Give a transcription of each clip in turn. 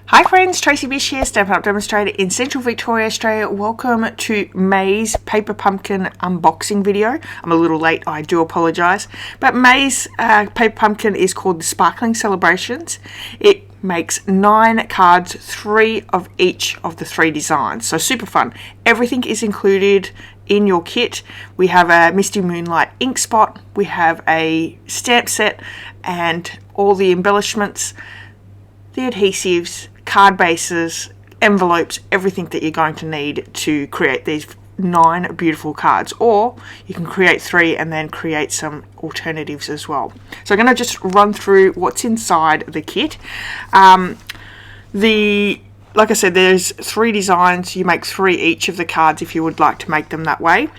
Hi friends, Tracy.bish here, Stampin' Up demonstrator in Central Victoria, Australia. Welcome to May's Paper Pumpkin unboxing video. I'm a little late, I do apologise. But May's Paper Pumpkin is called the Sparkling Celebrations. It makes 9 cards, 3 of each of the 3 designs. So super fun. Everything is included in your kit. We have a Misty Moonlight ink spot, we have a stamp set and all the embellishments, the adhesives, card bases, envelopes, everything that you're going to need to create these 9 beautiful cards. Or you can create 3 and then create some alternatives as well. So I'm going to just run through what's inside the kit. Like I said, there's 3 designs. You make 3 each of the cards if you would like to make them that way.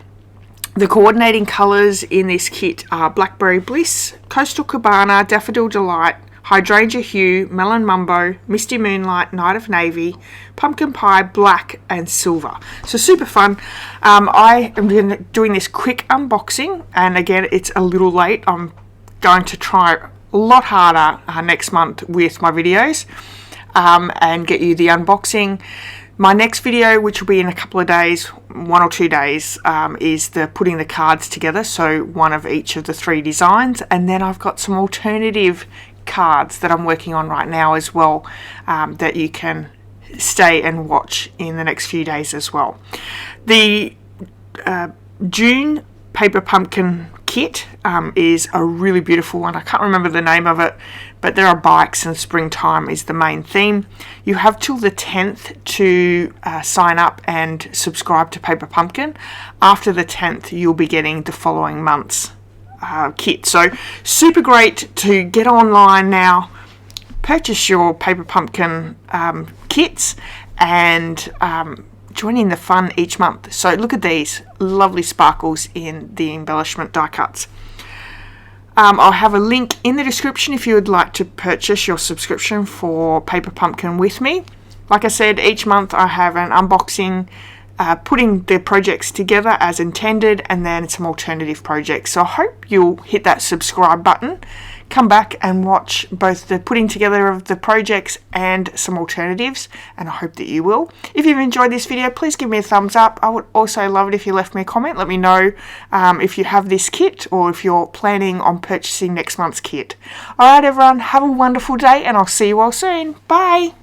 The coordinating colours in this kit are Blackberry Bliss, Coastal Cabana, Daffodil Delight, Hydrangea Hue, Melon Mumbo, Misty Moonlight, Night of Navy, Pumpkin Pie, Black and Silver. So super fun. I am doing this quick unboxing, and again it's a little late. I'm going to try a lot harder next month with my videos and get you the unboxing. My next video, which will be in a couple of days, 1 or 2 days, is the putting the cards together, so 1 of each of the 3 designs, and then I've got some alternative cards that I'm working on right now as well, that you can stay and watch in the next few days as well. The June Paper Pumpkin kit is a really beautiful one. I can't remember the name of it, but there are bikes and springtime is the main theme. You have till the 10th to sign up and subscribe to Paper Pumpkin. After the 10th you'll be getting the following month's kit. So super great to get online now, purchase your Paper Pumpkin kits and join in the fun each month. So look at these lovely sparkles in the embellishment die cuts. I'll have a link in the description if you would like to purchase your subscription for Paper Pumpkin with me. Like I said, each month I have an unboxing, putting the projects together as intended, and then some alternative projects. So I hope you'll hit that subscribe button, come back and watch both the putting together of the projects and some alternatives, and I hope that you will. If you've enjoyed this video, please give me a thumbs up. I would also love it if you left me a comment. Let me know if you have this kit or if you're planning on purchasing next month's kit. Alright everyone, have a wonderful day and I'll see you all soon. Bye!